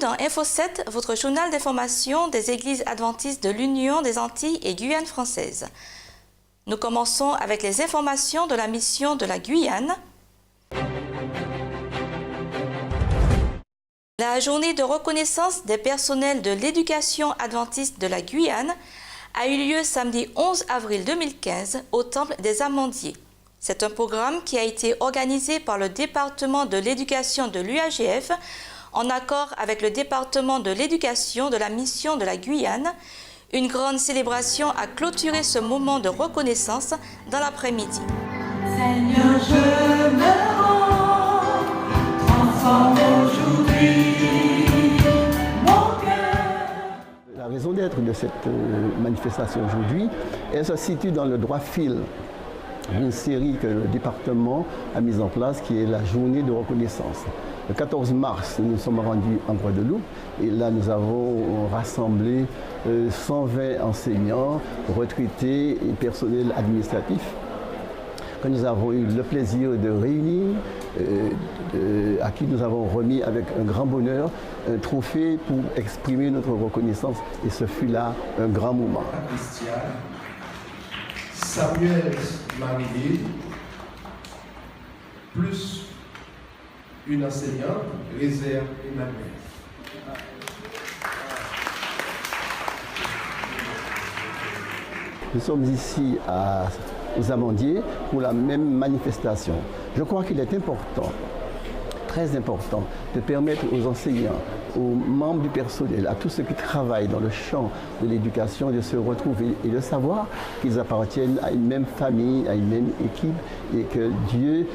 dans Info 7, votre journal d'information des églises adventistes de l'Union des Antilles et Guyane française. Nous commençons avec les informations de la mission de la Guyane. La journée de reconnaissance des personnels de l'éducation adventiste de la Guyane a eu lieu samedi 11 avril 2015 au Temple des Amandiers. C'est un programme qui a été organisé par le département de l'éducation de l'UAGF en accord avec le département de l'éducation de la mission de la Guyane. Une grande célébration a clôturé ce moment de reconnaissance dans l'après-midi. Seigneur, je me rends, transforme aujourd'hui mon cœur. La raison d'être de cette manifestation aujourd'hui, elle se situe dans le droit fil d'une série que le département a mise en place, qui est la journée de reconnaissance. Le 14 mars, nous nous sommes rendus en Guadeloupe et là nous avons rassemblé 120 enseignants, retraités et personnel administratif que nous avons eu le plaisir de réunir, à qui nous avons remis avec un grand bonheur un trophée pour exprimer notre reconnaissance, et ce fut là un grand moment. Samuel Marie, plus une enseignante, Réserve Emmanuel. Nous sommes ici aux Amandiers pour la même manifestation. Je crois qu'il est important, très important, de permettre aux enseignants, aux membres du personnel, à tous ceux qui travaillent dans le champ de l'éducation de se retrouver et de savoir qu'ils appartiennent à une même famille, à une même équipe, et que Dieu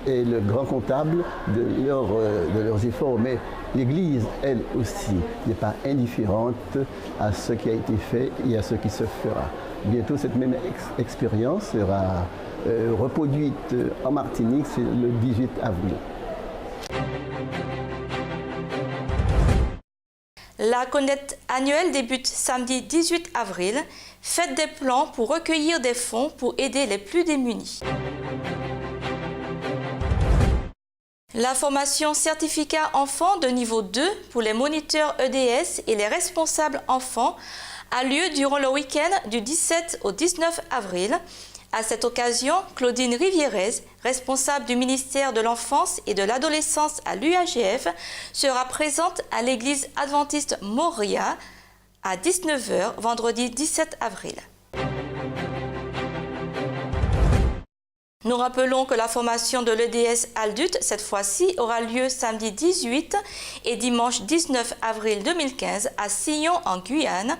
est le grand comptable de leurs efforts. Mais l'Église, elle aussi, n'est pas indifférente à ce qui a été fait et à ce qui se fera. Bientôt, cette même expérience sera reproduite en Martinique, c'est le 18 avril. La collecte annuelle débute samedi 18 avril. Faites des plans pour recueillir des fonds pour aider les plus démunis. La formation certificat enfant de niveau 2 pour les moniteurs EDS et les responsables enfants a lieu durant le week-end du 17 au 19 avril. À cette occasion, Claudine Rivierez, responsable du ministère de l'Enfance et de l'Adolescence à l'UAGF, sera présente à l'église adventiste Moria à 19h, vendredi 17 avril. Nous rappelons que la formation de l'EDS adulte, cette fois-ci, aura lieu samedi 18 et dimanche 19 avril 2015 à Sillon en Guyane.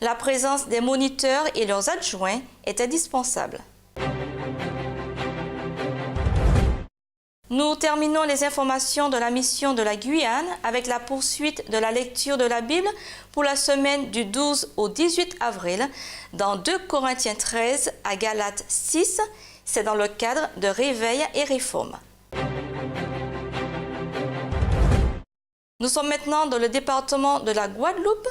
La présence des moniteurs et leurs adjoints est indispensable. Nous terminons les informations de la mission de la Guyane avec la poursuite de la lecture de la Bible pour la semaine du 12 au 18 avril dans 2 Corinthiens 13 à Galates 6. C'est dans le cadre de Réveil et Réforme. Nous sommes maintenant dans le département de la Guadeloupe.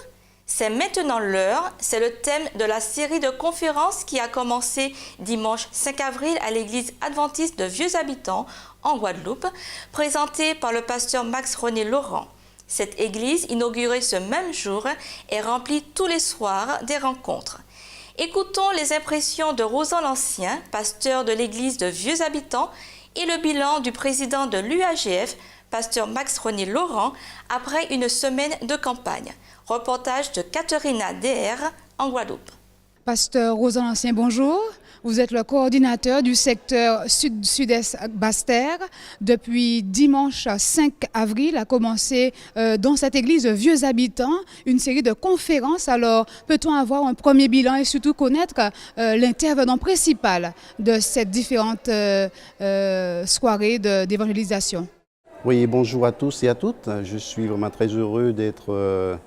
C'est maintenant l'heure, c'est le thème de la série de conférences qui a commencé dimanche 5 avril à l'église adventiste de Vieux Habitants en Guadeloupe, présentée par le pasteur Max-René Laurent. Cette église, inaugurée ce même jour, est remplie tous les soirs des rencontres. Écoutons les impressions de Rosan l'Ancien, pasteur de l'église de Vieux Habitants, et le bilan du président de l'UAGF, pasteur Max-René Laurent, après une semaine de campagne. Reportage de Catherina DR en Guadeloupe. Pasteur Rosan l'Ancien, bonjour. Vous êtes le coordinateur du secteur sud-est Basse-Terre. Depuis dimanche 5 avril a commencé dans cette église de Vieux Habitants une série de conférences. Alors, peut-on avoir un premier bilan et surtout connaître l'intervenant principal de ces différentes soirées d'évangélisation? Oui, bonjour à tous et à toutes. Je suis vraiment très heureux d'être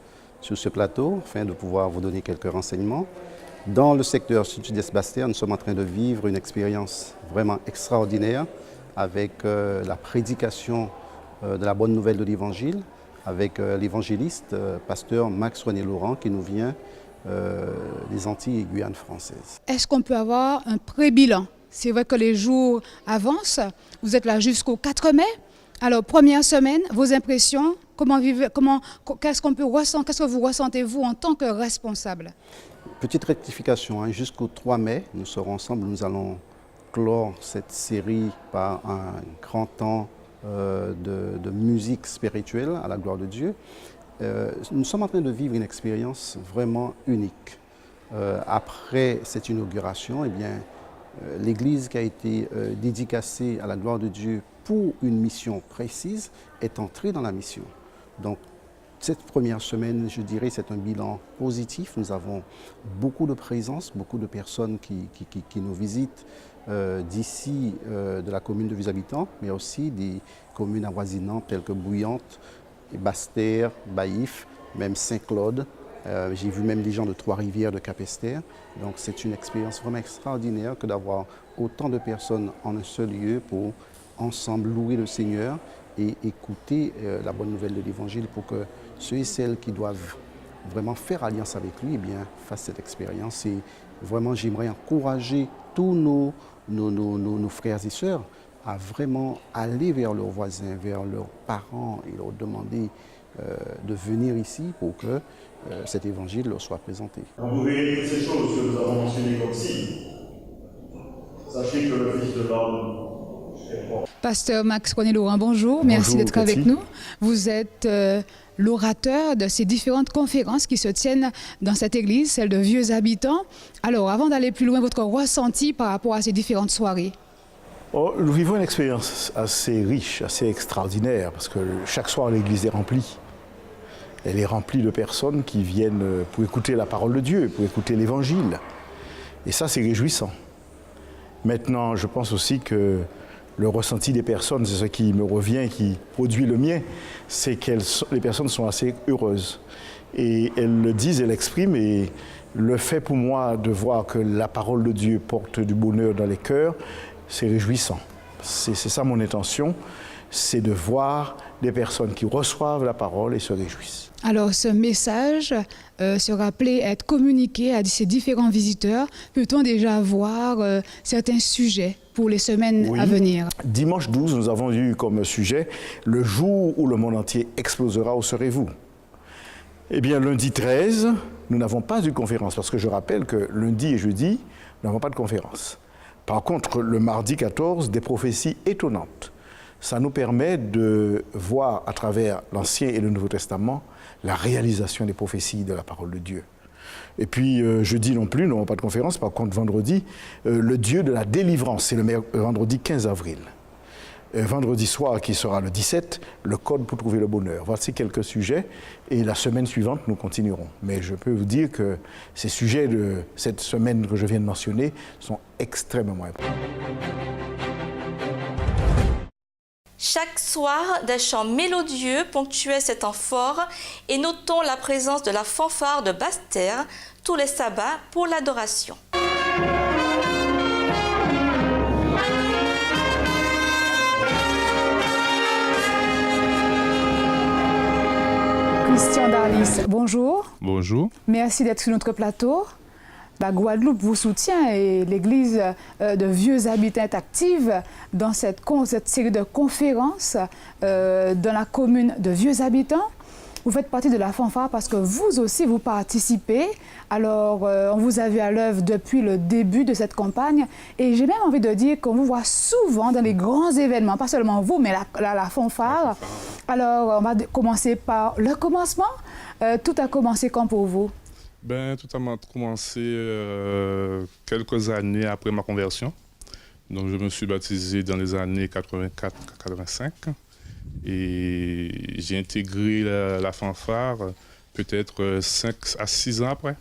sur ce plateau afin de pouvoir vous donner quelques renseignements. Dans le secteur sud-est Basse-Terre, nous sommes en train de vivre une expérience vraiment extraordinaire avec la prédication de la bonne nouvelle de l'Évangile, avec l'évangéliste, pasteur Max-René Laurent, qui nous vient des Antilles et Guyane françaises. Est-ce qu'on peut avoir un pré-bilan? C'est vrai que les jours avancent, vous êtes là jusqu'au 4 mai. Alors, première semaine, vos impressions qu'est-ce que vous ressentez vous en tant que responsable? Petite rectification, hein, jusqu'au 3 mai, nous serons ensemble, nous allons clore cette série par un grand temps de musique spirituelle à la gloire de Dieu. Nous sommes en train de vivre une expérience vraiment unique. Après cette inauguration, eh bien, l'Église qui a été dédicacée à la gloire de Dieu pour une mission précise est entrée dans la mission. Donc, cette première semaine, je dirais, c'est un bilan positif. Nous avons beaucoup de présence, beaucoup de personnes qui nous visitent d'ici, de la commune de Vieux-Habitants, mais aussi des communes avoisinantes telles que Bouillante, Basse-Terre, Baïf, même Saint-Claude. J'ai vu même des gens de Trois-Rivières, de Cap-Esther. Donc c'est une expérience vraiment extraordinaire que d'avoir autant de personnes en un seul lieu pour ensemble louer le Seigneur et écouter la bonne nouvelle de l'Évangile pour que ceux et celles qui doivent vraiment faire alliance avec lui, eh bien, fassent cette expérience. Et vraiment, j'aimerais encourager tous nos frères et sœurs à vraiment aller vers leurs voisins, vers leurs parents et leur demander de venir ici pour que cet évangile leur soit présenté. Quand vous voyez toutes ces choses que nous avons mentionnées comme ci, sachez que le Fils de l'homme est mort. Pasteur Max René-Laurent, bonjour. Merci d'être avec nous. Vous êtes l'orateur de ces différentes conférences qui se tiennent dans cette église, celle de Vieux-Habitants. Alors, avant d'aller plus loin, votre ressenti par rapport à ces différentes soirées? Nous vivons une expérience assez riche, assez extraordinaire, parce que chaque soir, l'église est remplie. Elle est remplie de personnes qui viennent pour écouter la parole de Dieu, pour écouter l'évangile. Et ça, c'est réjouissant. Maintenant, je pense aussi que le ressenti des personnes, c'est ce qui me revient, qui produit le mien, c'est que les personnes sont assez heureuses. Et elles le disent, elles l'expriment, et le fait pour moi de voir que la parole de Dieu porte du bonheur dans les cœurs, c'est réjouissant. C'est ça mon intention, c'est de voir des personnes qui reçoivent la parole et se réjouissent. Alors, ce message sera appelé à être communiqué à ces différents visiteurs. Peut-on déjà voir certains sujets pour les semaines à venir? Dimanche 12, nous avons eu comme sujet « Le jour où le monde entier explosera, où serez-vous » Eh bien, lundi 13, nous n'avons pas eu de conférence, parce que je rappelle que lundi et jeudi, nous n'avons pas de conférence. Par contre, le mardi 14, des prophéties étonnantes. Ça nous permet de voir à travers l'Ancien et le Nouveau Testament la réalisation des prophéties de la parole de Dieu. Et puis, jeudi non plus, nous n'avons pas de conférence. Par contre, vendredi, le Dieu de la délivrance, c'est le vendredi 15 avril. Vendredi soir, qui sera le 17, le code pour trouver le bonheur. Voici quelques sujets. Et la semaine suivante, nous continuerons. Mais je peux vous dire que ces sujets de cette semaine que je viens de mentionner sont extrêmement importants. Chaque soir, des chants mélodieux ponctuaient cet temps fort et notons la présence de la fanfare de Basse-Terre tous les sabbats pour l'adoration. Christian Darlis, bonjour. Bonjour. Merci d'être sur notre plateau. La Guadeloupe vous soutient et l'église de Vieux-Habitants est active dans cette série de conférences dans la commune de Vieux-Habitants. Vous faites partie de la fanfare parce que vous aussi vous participez. Alors, on vous a vu à l'œuvre depuis le début de cette campagne et j'ai même envie de dire qu'on vous voit souvent dans les grands événements, pas seulement vous, mais la fanfare. Alors, on va commencer par le commencement. Tout a commencé quand pour vous? Tout a commencé quelques années après ma conversion. Donc, je me suis baptisé dans les années 84-85 et j'ai intégré la fanfare peut-être 5 à 6 ans après.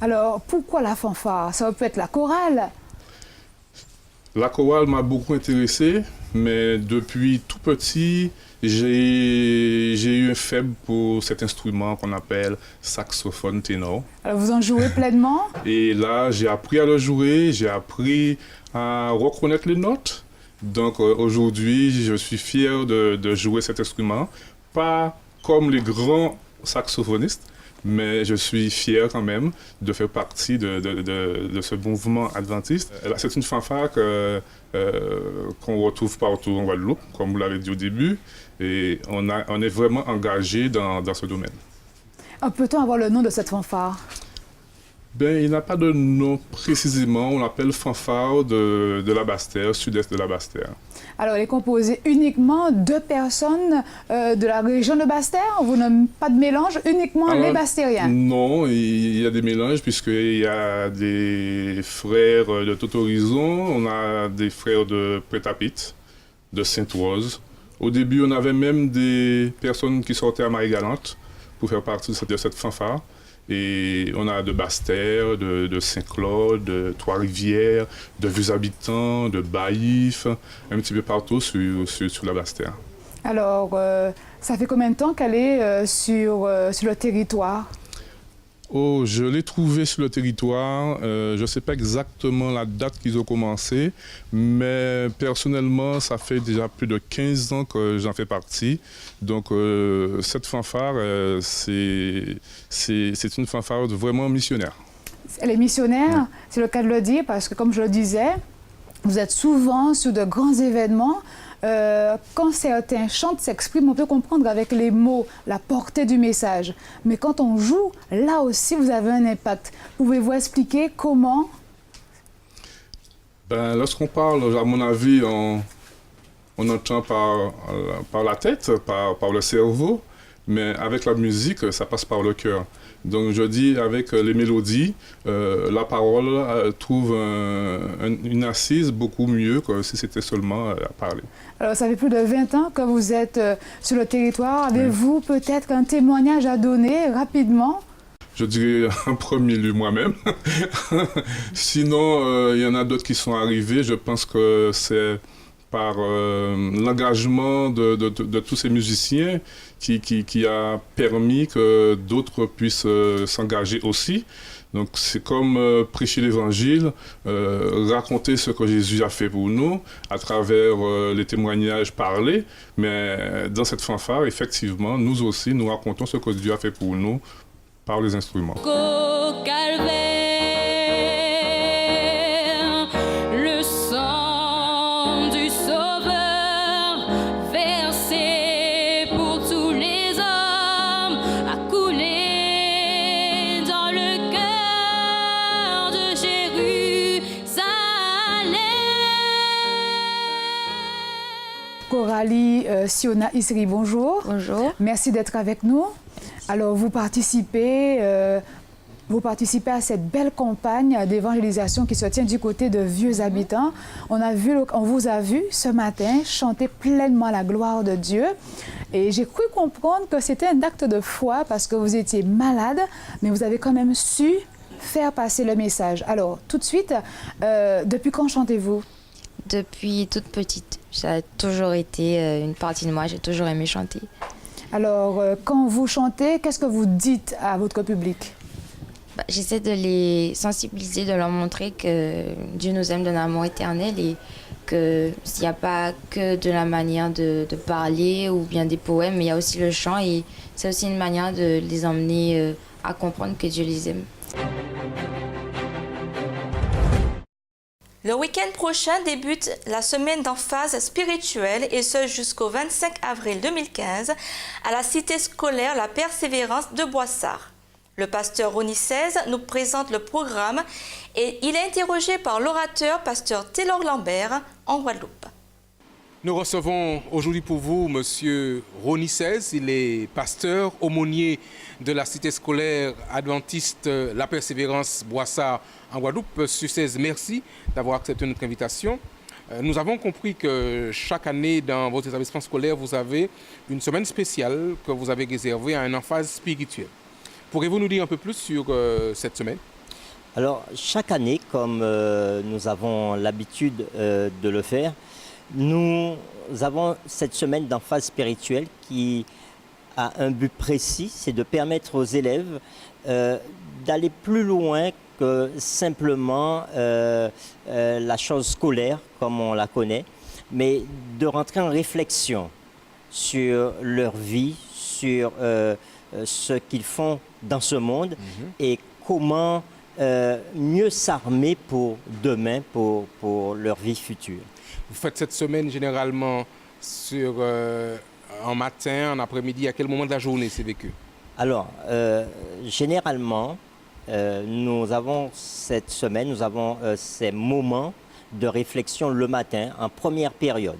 Alors, pourquoi la fanfare? Ça peut être la chorale? La chorale m'a beaucoup intéressé, mais depuis tout petit, j'ai eu un faible pour cet instrument qu'on appelle saxophone ténor. Alors vous en jouez pleinement? Et là, j'ai appris à le jouer, j'ai appris à reconnaître les notes. Donc aujourd'hui, je suis fier de jouer cet instrument. Pas comme les grands saxophoniste, mais je suis fier quand même de faire partie de ce mouvement adventiste. C'est une fanfare qu'on retrouve partout en Guadeloupe, comme vous l'avez dit au début, et on est vraiment engagé dans ce domaine. Peut-on avoir le nom de cette fanfare? Ben, il n'a pas de nom précisément, on l'appelle fanfare de la Basse-Terre, sud-est de la Basse-Terre. Alors, elle est composée uniquement de personnes de la région de Basse-Terre? Vous n'avez pas de mélange, uniquement les Bastériens? Non, il y a des mélanges puisqu'il y a des frères de tout horizon, on a des frères de Prétapite, de Sainte-Rose. Au début, on avait même des personnes qui sortaient à Marie-Galante pour faire partie de cette fanfare. Et on a de Basse-Terre, de Saint-Claude, de Trois-Rivières, de Vieux-Habitants, de Baïf, un petit peu partout sur la Basse-Terre. Alors, ça fait combien de temps qu'elle est sur le territoire? Oh, je l'ai trouvé sur le territoire. Je ne sais pas exactement la date qu'ils ont commencé, mais personnellement, ça fait déjà plus de 15 ans que j'en fais partie. Donc, cette fanfare, c'est une fanfare vraiment missionnaire. Elle est missionnaire, c'est le cas de le dire, parce que comme je le disais, vous êtes souvent sur de grands événements. Quand certains chantent, s'expriment, on peut comprendre avec les mots la portée du message. Mais quand on joue, là aussi, vous avez un impact. Pouvez-vous expliquer comment? Ben, lorsqu'on parle, à mon avis, on entend par la tête, par le cerveau, mais avec la musique, ça passe par le cœur. Donc je dis, avec les mélodies, la parole trouve une assise beaucoup mieux que si c'était seulement à parler. Alors ça fait plus de 20 ans que vous êtes sur le territoire. Avez-vous peut-être un témoignage à donner rapidement? Je dirais en premier lieu moi-même. Sinon, il y en a d'autres qui sont arrivés. Je pense que c'est par l'engagement de tous ces musiciens qui a permis que d'autres puissent s'engager aussi. Donc c'est comme prêcher l'évangile, raconter ce que Jésus a fait pour nous à travers les témoignages parlés. Mais dans cette fanfare, effectivement, nous aussi, nous racontons ce que Dieu a fait pour nous par les instruments. Coralie Siona Isri, bonjour. Bonjour. Merci d'être avec nous. Alors, vous participez à cette belle campagne d'évangélisation qui se tient du côté de Vieux-Habitants. On vous a vu ce matin chanter pleinement la gloire de Dieu. Et j'ai cru comprendre que c'était un acte de foi parce que vous étiez malade, mais vous avez quand même su faire passer le message. Alors, tout de suite, depuis quand chantez-vous? Depuis toute petite. Ça a toujours été une partie de moi. J'ai toujours aimé chanter. Alors, quand vous chantez, qu'est-ce que vous dites à votre public? J'essaie de les sensibiliser, de leur montrer que Dieu nous aime d'un amour éternel et qu'il n'y a pas que de la manière de parler ou bien des poèmes, mais il y a aussi le chant et c'est aussi une manière de les emmener à comprendre que Dieu les aime. Le week-end prochain débute la semaine d'emphase spirituelle et ce jusqu'au 25 avril 2015 à la cité scolaire La Persévérance de Boissard. Le pasteur Ronnie XVI nous présente le programme et il est interrogé par l'orateur pasteur Taylor Lambert en Guadeloupe. Nous recevons aujourd'hui pour vous Monsieur Ronnie XVI. Il est pasteur, aumônier de la cité scolaire adventiste La Persévérance Boissard en Guadeloupe. Monsieur XVI, merci d'avoir accepté notre invitation. Nous avons compris que chaque année dans votre établissement scolaire, vous avez une semaine spéciale que vous avez réservée à une emphase spirituelle. Pourriez-vous nous dire un peu plus sur cette semaine? Alors, chaque année, comme nous avons l'habitude de le faire, nous avons cette semaine d'emphase spirituelle qui a un but précis, c'est de permettre aux élèves d'aller plus loin que simplement la chose scolaire, comme on la connaît, mais de rentrer en réflexion sur leur vie, sur ce qu'ils font dans ce monde et comment mieux s'armer pour demain, pour leur vie future. Vous faites cette semaine généralement en matin, en après-midi, à quel moment de la journée c'est vécu? Alors, généralement, nous avons cette semaine, nous avons ces moments de réflexion le matin, en première période.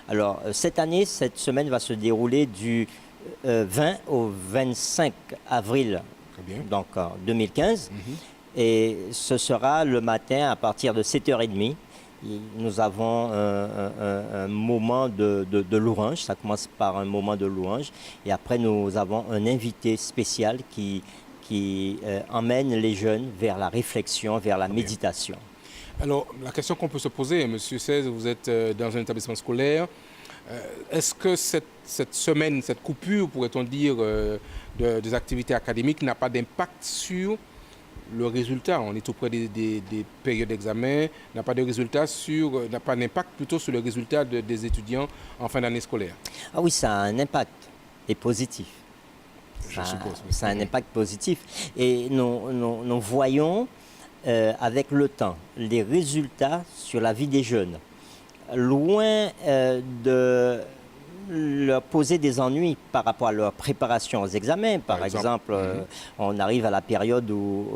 Alors, cette année, cette semaine va se dérouler du 20 au 25 avril, donc en 2015. Et ce sera le matin à partir de 7h30. Nous avons un moment de louange, ça commence par un moment de louange. Et après, nous avons un invité spécial qui emmène les jeunes vers la réflexion, vers la méditation. Alors, la question qu'on peut se poser, M. Cèze, vous êtes dans un établissement scolaire. Est-ce que cette semaine, cette coupure, pourrait-on dire, des activités académiques n'a pas d'impact sur le résultat? On est tout près des périodes d'examen, n'a pas d'impact plutôt sur le résultat des étudiants en fin d'année scolaire? Ah oui, ça a un impact, et positif. Je suppose. Ça a un impact positif. Et nous voyons avec le temps les résultats sur la vie des jeunes. Loin de leur poser des ennuis par rapport à leur préparation aux examens. Par exemple, on arrive à la période où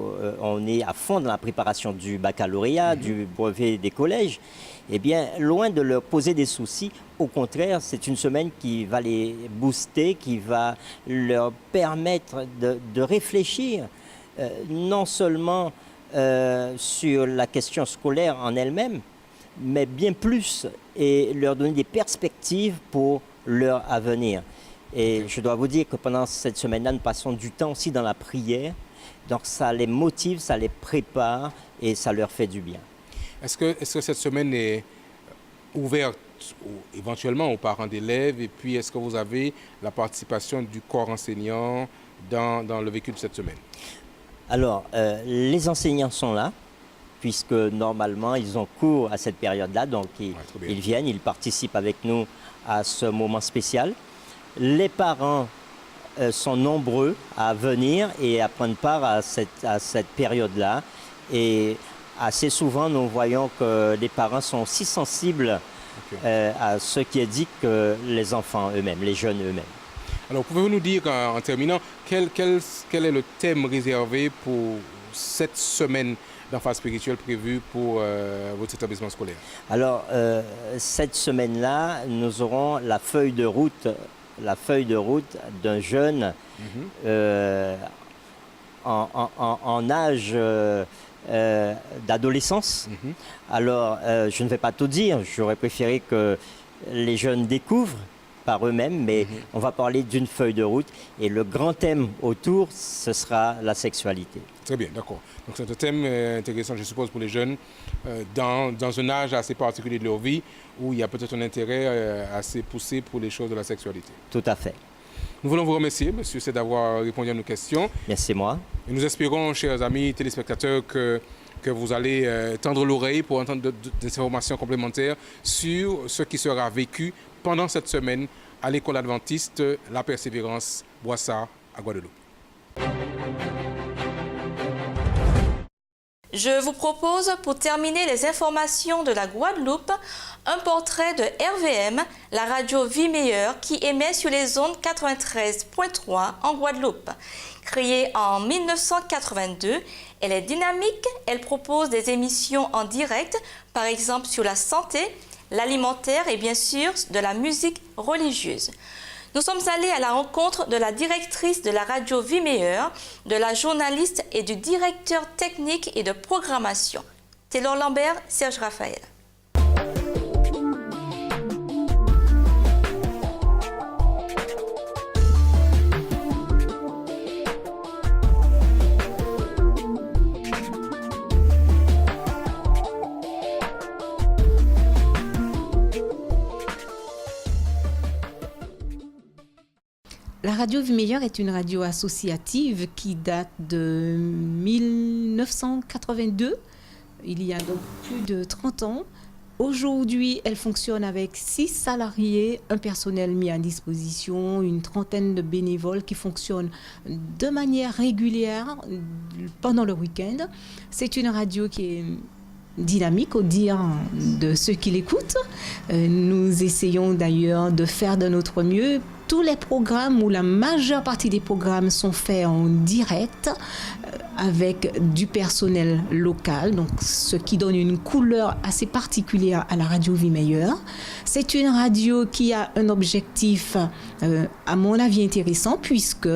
on est à fond dans la préparation du baccalauréat, du brevet des collèges. Eh bien, loin de leur poser des soucis, au contraire, c'est une semaine qui va les booster, qui va leur permettre de réfléchir non seulement sur la question scolaire en elle-même, mais bien plus, et leur donner des perspectives pour leur avenir. Et je dois vous dire que pendant cette semaine-là, nous passons du temps aussi dans la prière. Donc ça les motive, ça les prépare et ça leur fait du bien. Est-ce que cette semaine est ouverte éventuellement aux parents d'élèves? Et puis, est-ce que vous avez la participation du corps enseignant dans le vécu de cette semaine? Alors, les enseignants sont là, puisque normalement, ils ont cours à cette période-là. Donc, ils viennent, ils participent avec nous à ce moment spécial. Les parents sont nombreux à venir et à prendre part à cette période-là. Et assez souvent, nous voyons que les parents sont aussi sensibles à ce qui est dit que les enfants eux-mêmes, les jeunes eux-mêmes. Alors, pouvez-vous nous dire, en terminant, quel est le thème réservé pour cette semaine d'enfance spirituelle prévue pour votre établissement scolaire? Alors, cette semaine-là, nous aurons la feuille de route d'un jeune en âge d'adolescence. Alors, je ne vais pas tout dire, j'aurais préféré que les jeunes découvrent par eux-mêmes, mais on va parler d'une feuille de route et le grand thème autour, ce sera la sexualité. Très bien, d'accord. Donc c'est un thème intéressant, je suppose, pour les jeunes dans un âge assez particulier de leur vie où il y a peut-être un intérêt assez poussé pour les choses de la sexualité. Tout à fait. Nous voulons vous remercier, monsieur, d'avoir répondu à nos questions. Merci moi. Et nous espérons, chers amis téléspectateurs, que vous allez tendre l'oreille pour entendre des informations complémentaires sur ce qui sera vécu pendant cette semaine à l'école adventiste La Persévérance Boissard à Guadeloupe. Je vous propose, pour terminer les informations de la Guadeloupe, un portrait de RVM, la radio Vie Meilleure, qui émet sur les ondes 93.3 en Guadeloupe. Créée en 1982, elle est dynamique, elle propose des émissions en direct, par exemple sur la santé, l'alimentaire et bien sûr de la musique religieuse. Nous sommes allés à la rencontre de la directrice de la radio Vie Meilleure, de la journaliste et du directeur technique et de programmation. Taylor Lambert, Serge Raphaël. La radio Vie Meilleure est une radio associative qui date de 1982. Il y a donc plus de 30 ans. Aujourd'hui, elle fonctionne avec 6 salariés, un personnel mis à disposition, une trentaine de bénévoles qui fonctionnent de manière régulière pendant le week-end. C'est une radio qui est dynamique au dire de ceux qui l'écoutent. Nous essayons d'ailleurs de faire de notre mieux. Tous les programmes ou la majeure partie des programmes sont faits en direct avec du personnel local, donc ce qui donne une couleur assez particulière à la radio Vie Meilleure. C'est une radio qui a un objectif, à mon avis, intéressant puisque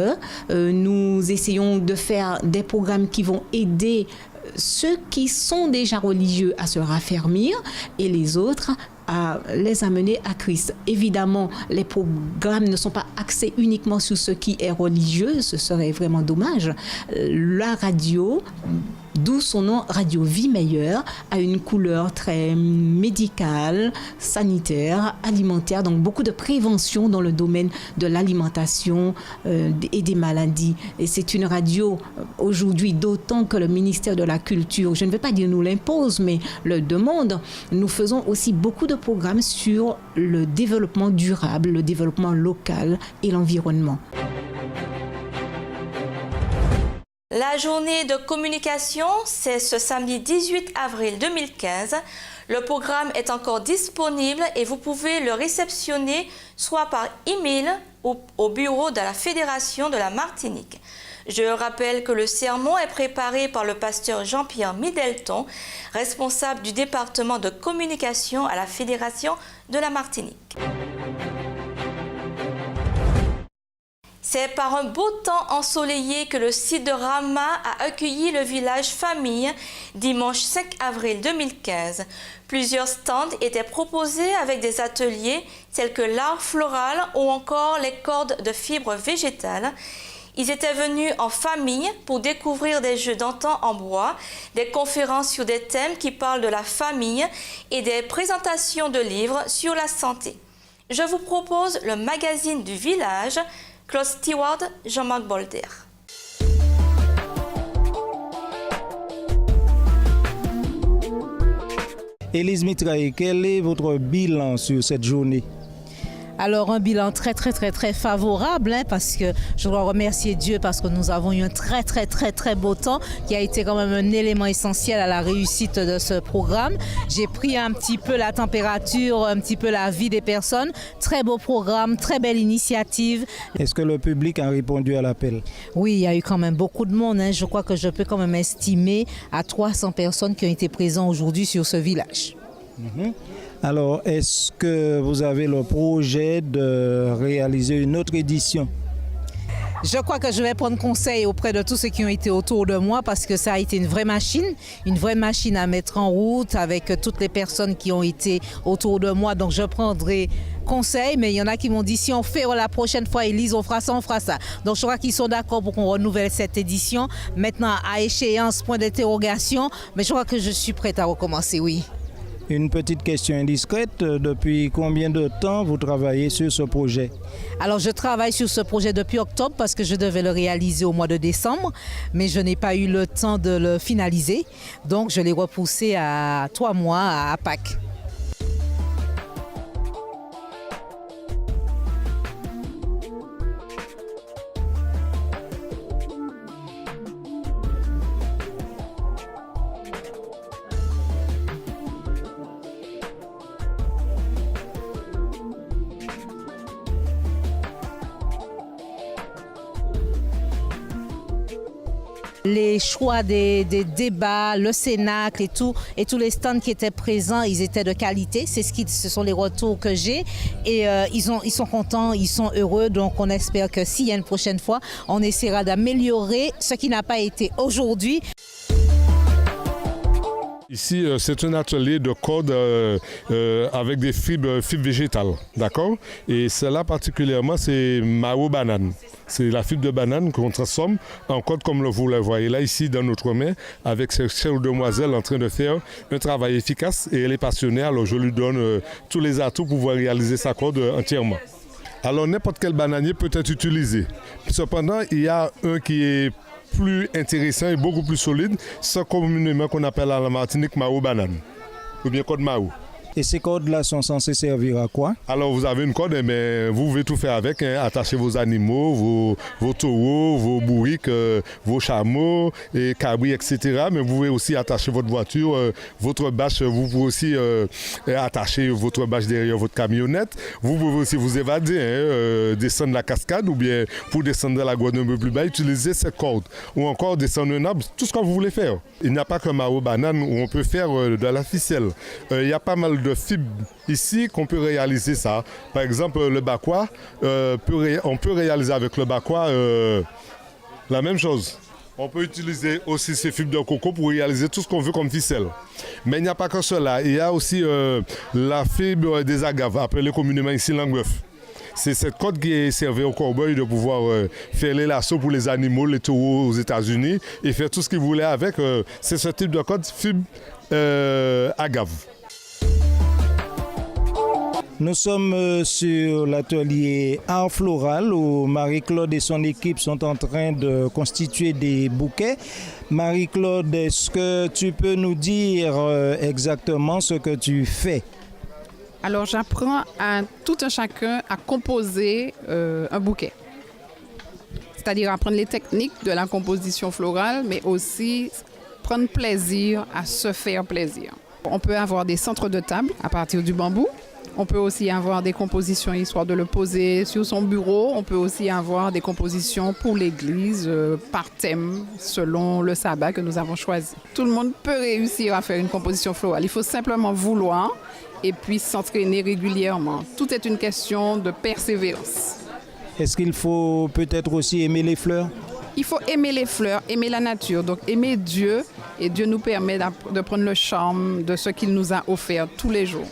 nous essayons de faire des programmes qui vont aider ceux qui sont déjà religieux à se raffermir et les autres à les amener à Christ. Évidemment, les programmes ne sont pas axés uniquement sur ce qui est religieux, ce serait vraiment dommage. La radio, d'où son nom Radio Vie Meilleure, a une couleur très médicale, sanitaire, alimentaire, donc beaucoup de prévention dans le domaine de l'alimentation et des maladies. Et c'est une radio aujourd'hui, d'autant que le ministère de la Culture, je ne vais pas dire nous l'impose, mais le demande. Nous faisons aussi beaucoup de programmes sur le développement durable, le développement local et l'environnement. La journée de communication, c'est ce samedi 18 avril 2015. Le programme est encore disponible et vous pouvez le réceptionner soit par email ou au bureau de la Fédération de la Martinique. Je rappelle que le sermon est préparé par le pasteur Jean-Pierre Midelton, responsable du département de communication à la Fédération de la Martinique. C'est par un beau temps ensoleillé que le site de Rama a accueilli le village famille dimanche 5 avril 2015. Plusieurs stands étaient proposés avec des ateliers tels que l'art floral ou encore les cordes de fibres végétales. Ils étaient venus en famille pour découvrir des jeux d'antan en bois, des conférences sur des thèmes qui parlent de la famille et des présentations de livres sur la santé. Je vous propose le magazine du village, Claude Stewart, Jean-Marc Bolder. Élise Mitraille, quel est votre bilan sur cette journée? Alors un bilan très favorable parce que je dois remercier Dieu parce que nous avons eu un très beau temps qui a été quand même un élément essentiel à la réussite de ce programme. J'ai pris un petit peu la température, un petit peu la vie des personnes. Très beau programme, très belle initiative. Est-ce que le public a répondu à l'appel? Oui, il y a eu quand même beaucoup de monde. Je crois que je peux quand même estimer à 300 personnes qui ont été présentes aujourd'hui sur ce village. Alors, est-ce que vous avez le projet de réaliser une autre édition? Je crois que je vais prendre conseil auprès de tous ceux qui ont été autour de moi parce que ça a été une vraie machine à mettre en route avec toutes les personnes qui ont été autour de moi. Donc je prendrai conseil, mais il y en a qui m'ont dit si on fait la prochaine fois, Élise, on fera ça. Donc je crois qu'ils sont d'accord pour qu'on renouvelle cette édition. Maintenant, à échéance, point d'interrogation, mais je crois que je suis prête à recommencer, oui. Une petite question indiscrète, depuis combien de temps vous travaillez sur ce projet? Alors je travaille sur ce projet depuis octobre parce que je devais le réaliser au mois de décembre, mais je n'ai pas eu le temps de le finaliser, donc je l'ai repoussé à 3 mois à Pâques. Les choix des débats, le Cénacle et tous les stands qui étaient présents, ils étaient de qualité. Ce sont les retours que j'ai et ils sont contents, ils sont heureux. Donc on espère que s'il y a une prochaine fois, on essaiera d'améliorer ce qui n'a pas été aujourd'hui. Ici, c'est un atelier de code avec des fibres végétales, d'accord? Et celle-là particulièrement, c'est Mao banane. C'est la fibre de banane qu'on transforme en code comme vous le voyez là, ici, dans notre main, avec cette chère demoiselle en train de faire un travail efficace et elle est passionnée. Alors, je lui donne tous les atouts pour pouvoir réaliser sa code entièrement. Alors, n'importe quel bananier peut être utilisé. Cependant, il y a un qui est plus intéressant et beaucoup plus solide, c'est communément qu'on appelle à la Martinique Mao banane, ou bien code Mao. Et ces cordes-là sont censées servir à quoi? Alors vous avez une corde, mais vous pouvez tout faire avec, hein. Attacher vos animaux, vos taureaux, vos bourriques, vos chameaux, et cabris, etc. Mais vous pouvez aussi attacher votre voiture, votre bâche, vous pouvez aussi attacher votre bâche derrière votre camionnette. Vous pouvez aussi vous évader, hein, descendre la cascade ou bien pour descendre la Guadeloupe un peu plus bas, utiliser cette corde. Ou encore descendre un arbre, tout ce que vous voulez faire. Il n'y a pas que Mao Banane où on peut faire de la ficelle. Il y a pas mal de fibres ici qu'on peut réaliser ça. Par exemple, le bakwa, on peut réaliser avec le bakwa la même chose. On peut utiliser aussi ces fibres de coco pour réaliser tout ce qu'on veut comme ficelle. Mais il n'y a pas que cela. Il y a aussi la fibre des agaves, appelée communément ici l'angbeuf. C'est cette corde qui est servie aux cow-boys de pouvoir faire les lassos pour les animaux, les taureaux aux États-Unis et faire tout ce qu'ils voulaient avec. C'est ce type de corde fibre agave. Nous sommes sur l'atelier Art Floral où Marie-Claude et son équipe sont en train de constituer des bouquets. Marie-Claude, est-ce que tu peux nous dire exactement ce que tu fais? Alors j'apprends à tout un chacun à composer un bouquet. C'est-à-dire apprendre les techniques de la composition florale, mais aussi prendre plaisir à se faire plaisir. On peut avoir des centres de table à partir du bambou. On peut aussi avoir des compositions histoire de le poser sur son bureau. On peut aussi avoir des compositions pour l'église par thème selon le sabbat que nous avons choisi. Tout le monde peut réussir à faire une composition florale. Il faut simplement vouloir et puis s'entraîner régulièrement. Tout est une question de persévérance. Est-ce qu'il faut peut-être aussi aimer les fleurs? Il faut aimer les fleurs, aimer la nature, donc aimer Dieu. Et Dieu nous permet de prendre le charme de ce qu'il nous a offert tous les jours.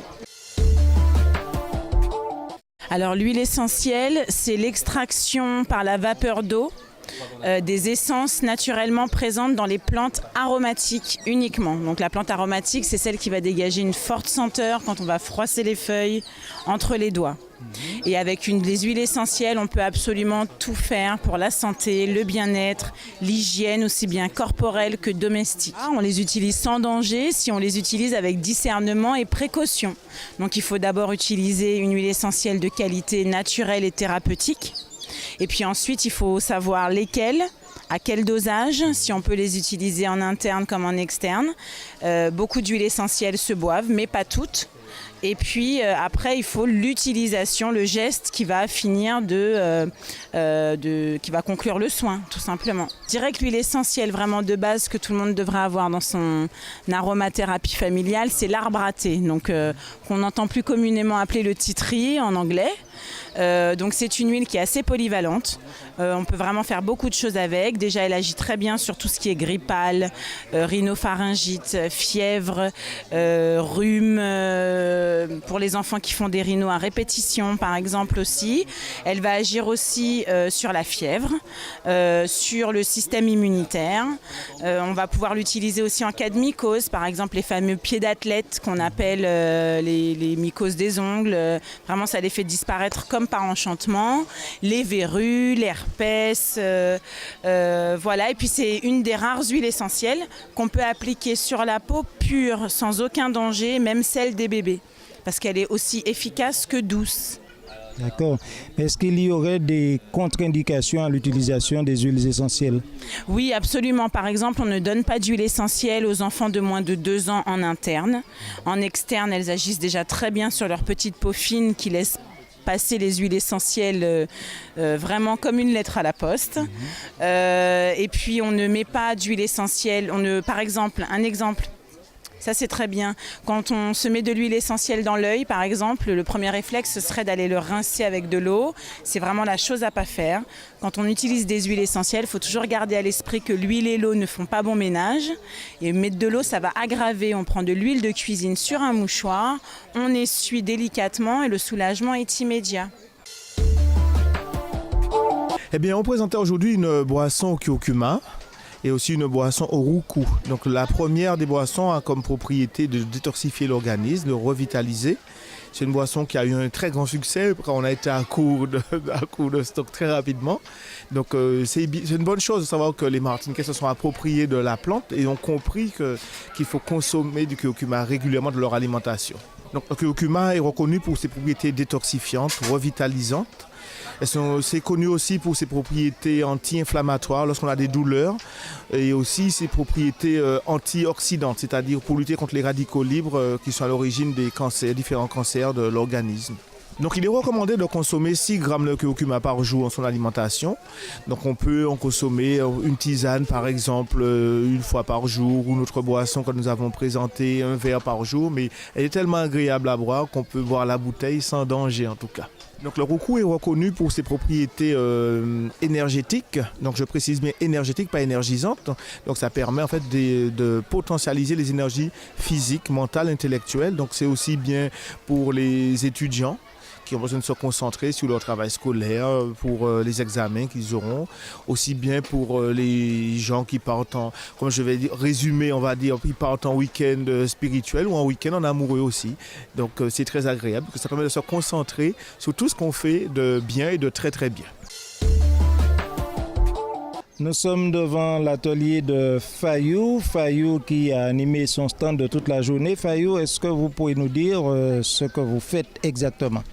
Alors l'huile essentielle, c'est l'extraction par la vapeur d'eau des essences naturellement présentes dans les plantes aromatiques uniquement. Donc la plante aromatique, c'est celle qui va dégager une forte senteur quand on va froisser les feuilles entre les doigts. Et avec des huiles essentielles, on peut absolument tout faire pour la santé, le bien-être, l'hygiène aussi bien corporelle que domestique. On les utilise sans danger si on les utilise avec discernement et précaution. Donc il faut d'abord utiliser une huile essentielle de qualité naturelle et thérapeutique. Et puis ensuite, il faut savoir lesquelles, à quel dosage, si on peut les utiliser en interne comme en externe. Beaucoup d'huiles essentielles se boivent, mais pas toutes. Et puis après, il faut l'utilisation, le geste qui va finir qui va conclure le soin, tout simplement. Je dirais que l'huile essentielle vraiment de base que tout le monde devrait avoir dans son aromathérapie familiale, c'est l'arbre à thé, donc qu'on entend plus communément appeler le tea tree en anglais. Donc c'est une huile qui est assez polyvalente. On peut vraiment faire beaucoup de choses avec. Déjà, elle agit très bien sur tout ce qui est grippal, rhinopharyngite, fièvre, rhume, pour les enfants qui font des rhinos à répétition, par exemple aussi. Elle va agir aussi sur la fièvre, sur le système immunitaire. On va pouvoir l'utiliser aussi en cas de mycose, par exemple les fameux pieds d'athlète qu'on appelle les mycoses des ongles. Vraiment, ça les fait disparaître comme par enchantement. Les verrues, l'herpès, voilà. Et puis c'est une des rares huiles essentielles qu'on peut appliquer sur la peau pure, sans aucun danger, même celle des bébés, parce qu'elle est aussi efficace que douce. D'accord. Est-ce qu'il y aurait des contre-indications à l'utilisation des huiles essentielles? Oui, absolument. Par exemple, on ne donne pas d'huile essentielle aux enfants de moins de 2 ans en interne. En externe, elles agissent déjà très bien sur leur petite peau fine qui laisse passer les huiles essentielles vraiment comme une lettre à la poste. Et puis, on ne met pas d'huile essentielle. Par exemple, un exemple. Ça, c'est très bien. Quand on se met de l'huile essentielle dans l'œil, par exemple, le premier réflexe, ce serait d'aller le rincer avec de l'eau. C'est vraiment la chose à pas faire. Quand on utilise des huiles essentielles, il faut toujours garder à l'esprit que l'huile et l'eau ne font pas bon ménage. Et mettre de l'eau, ça va aggraver. On prend de l'huile de cuisine sur un mouchoir, on essuie délicatement et le soulagement est immédiat. Eh bien, on présentait aujourd'hui une boisson au curcuma et aussi une boisson au roucou. Donc la première des boissons a comme propriété de détoxifier l'organisme, de revitaliser. C'est une boisson qui a eu un très grand succès quand on a été à court de stock très rapidement. Donc c'est une bonne chose de savoir que les Martiniquais se sont appropriés de la plante et ont compris qu'il faut consommer du curcuma régulièrement de leur alimentation. Donc le curcuma est reconnu pour ses propriétés détoxifiantes, revitalisantes. C'est connu aussi pour ses propriétés anti-inflammatoires lorsqu'on a des douleurs et aussi ses propriétés antioxydantes, c'est-à-dire pour lutter contre les radicaux libres qui sont à l'origine des cancers, différents cancers de l'organisme. Donc il est recommandé de consommer 6 grammes de curcuma par jour en son alimentation. Donc on peut en consommer une tisane par exemple une fois par jour ou notre boisson que nous avons présentée, un verre par jour. Mais elle est tellement agréable à boire qu'on peut boire la bouteille sans danger en tout cas. Donc le roucou est reconnu pour ses propriétés énergétiques. Donc je précise bien énergétiques, pas énergisantes. Donc ça permet en fait de potentialiser les énergies physiques, mentales, intellectuelles. Donc c'est aussi bien pour les étudiants qui ont besoin de se concentrer sur leur travail scolaire, pour les examens qu'ils auront, aussi bien pour les gens qui partent en, comme je vais dire, résumé, on va dire, qui partent en week-end spirituel ou en week-end en amoureux aussi. Donc c'est très agréable, parce que ça permet de se concentrer sur tout ce qu'on fait de bien et de très très bien. Nous sommes devant l'atelier de Fayou qui a animé son stand de toute la journée. Fayou, est-ce que vous pouvez nous dire ce que vous faites exactement?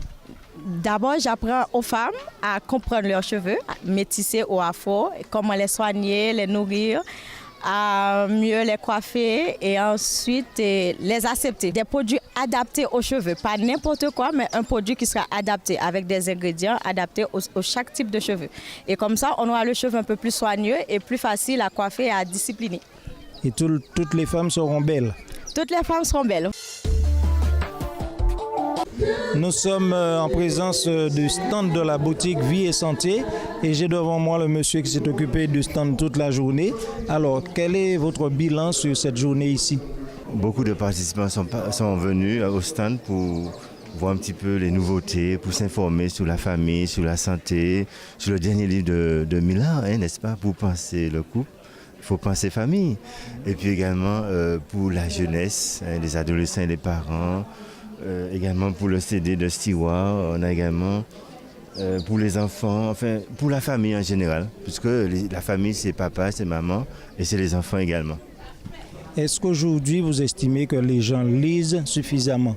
D'abord, j'apprends aux femmes à comprendre leurs cheveux, métissés ou afro, comment les soigner, les nourrir, à mieux les coiffer et ensuite les accepter. Des produits adaptés aux cheveux, pas n'importe quoi, mais un produit qui sera adapté avec des ingrédients adaptés au chaque type de cheveux. Et comme ça, on aura le cheveu un peu plus soigneux et plus facile à coiffer et à discipliner. Et toutes les femmes seront belles? Toutes les femmes seront belles. Nous sommes en présence du stand de la boutique Vie et Santé et j'ai devant moi le monsieur qui s'est occupé du stand toute la journée. Alors, quel est votre bilan sur cette journée ici? Beaucoup de participants sont venus au stand pour voir un petit peu les nouveautés, pour s'informer sur la famille, sur la santé, sur le dernier livre de Milan, n'est-ce pas? Pour penser le couple, il faut penser famille. Et puis également pour la jeunesse, les adolescents et les parents. Également pour le CD de Stewart, on a également pour les enfants, enfin pour la famille en général, puisque la famille c'est papa, c'est maman et c'est les enfants également. Est-ce qu'aujourd'hui vous estimez que les gens lisent suffisamment?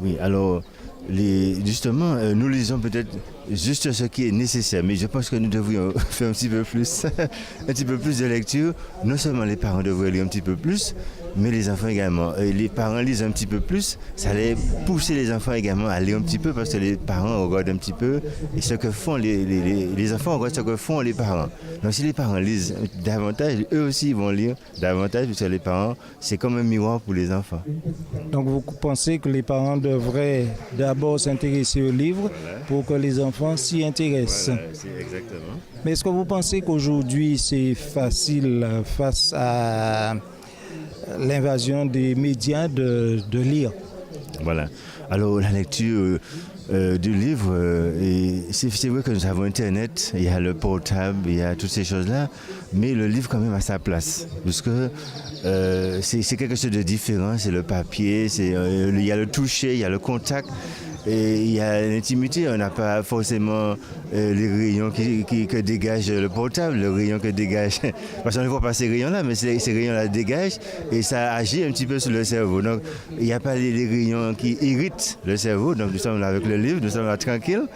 Oui, alors justement nous lisons peut-être juste ce qui est nécessaire, mais je pense que nous devrions faire un petit peu plus, un petit peu plus de lecture. Non seulement les parents devraient lire un petit peu plus, mais les enfants également. Les parents lisent un petit peu plus, ça allait pousser les enfants également à lire un petit peu parce que les parents regardent un petit peu et ce que font les enfants regardent ce que font les parents. Donc si les parents lisent davantage, eux aussi vont lire davantage parce que les parents, c'est comme un miroir pour les enfants. Donc vous pensez que les parents devraient d'abord s'intéresser aux livres pour que les enfants s'y intéressent? Voilà, c'est exactement. Mais est-ce que vous pensez qu'aujourd'hui c'est facile face à l'invasion des médias de lire? Voilà. Alors la lecture du livre, c'est vrai que nous avons Internet, il y a le portable, il y a toutes ces choses-là, mais le livre quand même a sa place, parce que c'est quelque chose de différent, c'est le papier, il y a le toucher, il y a le contact. Et il y a l'intimité, on n'a pas forcément les rayons que dégage le portable, le rayon que dégage, parce qu'on ne voit pas ces rayons-là, mais ces rayons-là dégagent et ça agit un petit peu sur le cerveau. Donc il n'y a pas les rayons qui irritent le cerveau, donc nous sommes là avec le livre, nous sommes là tranquilles.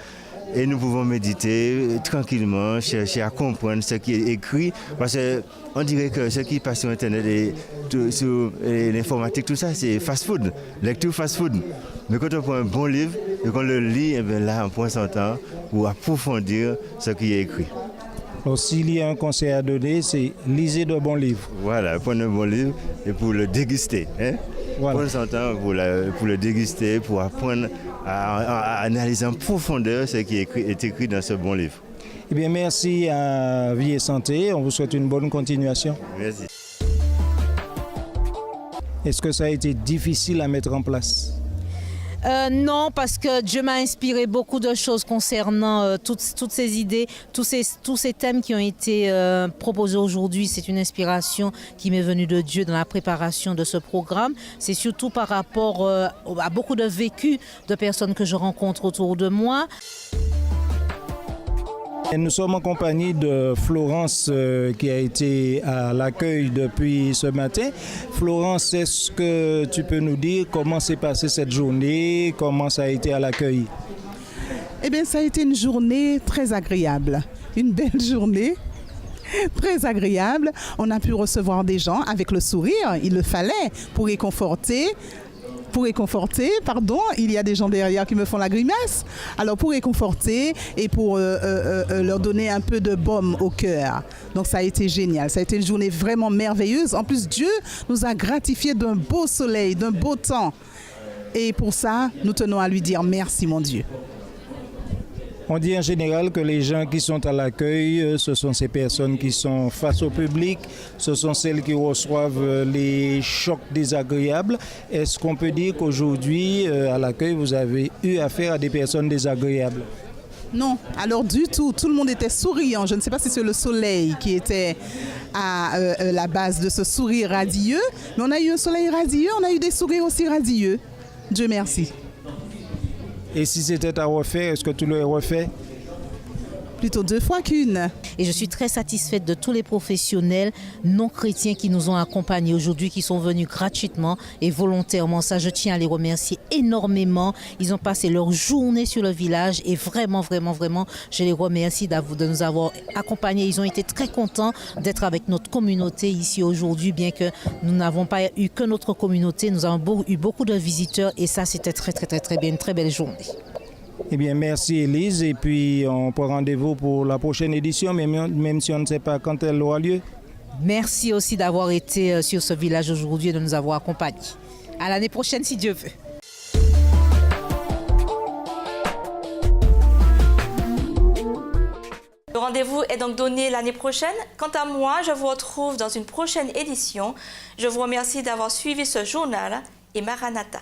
Et nous pouvons méditer tranquillement, chercher à comprendre ce qui est écrit. Parce qu'on dirait que ce qui passe sur Internet et sur l'informatique, tout ça, c'est fast-food, lecture fast-food. Mais quand on prend un bon livre et qu'on le lit, et bien là, on prend son temps pour approfondir ce qui est écrit. Alors, s'il y a un conseil à donner, c'est lisez de bons livres. Voilà, prenez un bon livre et pour le déguster. Voilà. Prenez son temps pour le déguster, pour apprendre à analyser en profondeur ce qui est écrit dans ce bon livre. Eh bien, merci à Vie et Santé. On vous souhaite une bonne continuation. Merci. Est-ce que ça a été difficile à mettre en place? Non, parce que Dieu m'a inspiré beaucoup de choses concernant toutes ces idées, tous ces thèmes qui ont été proposés aujourd'hui. C'est une inspiration qui m'est venue de Dieu dans la préparation de ce programme. C'est surtout par rapport à beaucoup de vécus de personnes que je rencontre autour de moi. Et nous sommes en compagnie de Florence qui a été à l'accueil depuis ce matin. Florence, est-ce que tu peux nous dire comment s'est passée cette journée, comment ça a été à l'accueil? Eh bien, ça a été une journée très agréable, une belle journée. Très agréable. On a pu recevoir des gens avec le sourire, il le fallait pour réconforter. Il y a des gens derrière qui me font la grimace. Alors pour réconforter et pour leur donner un peu de baume au cœur. Donc ça a été génial, ça a été une journée vraiment merveilleuse. En plus, Dieu nous a gratifiés d'un beau soleil, d'un beau temps. Et pour ça, nous tenons à lui dire merci, mon Dieu. On dit en général que les gens qui sont à l'accueil, ce sont ces personnes qui sont face au public, ce sont celles qui reçoivent les chocs désagréables. Est-ce qu'on peut dire qu'aujourd'hui, à l'accueil, vous avez eu affaire à des personnes désagréables? Non, alors du tout. Tout le monde était souriant. Je ne sais pas si c'est le soleil qui était à la base de ce sourire radieux, mais on a eu un soleil radieux, on a eu des sourires aussi radieux. Dieu merci. Et si c'était à refaire, est-ce que tu l'aurais refait? Plutôt 2 fois qu'une. Et je suis très satisfaite de tous les professionnels non chrétiens qui nous ont accompagnés aujourd'hui, qui sont venus gratuitement et volontairement. Ça, je tiens à les remercier énormément. Ils ont passé leur journée sur le village et vraiment, je les remercie de nous avoir accompagnés. Ils ont été très contents d'être avec notre communauté ici aujourd'hui, bien que nous n'avons pas eu que notre communauté. Nous avons eu beaucoup de visiteurs et ça, c'était très bien, une très belle journée. Eh bien, merci Élise. Et puis, on prend rendez-vous pour la prochaine édition, même si on ne sait pas quand elle aura lieu. Merci aussi d'avoir été sur ce village aujourd'hui et de nous avoir accompagnés. À l'année prochaine, si Dieu veut. Le rendez-vous est donc donné l'année prochaine. Quant à moi, je vous retrouve dans une prochaine édition. Je vous remercie d'avoir suivi ce journal et Maranatha.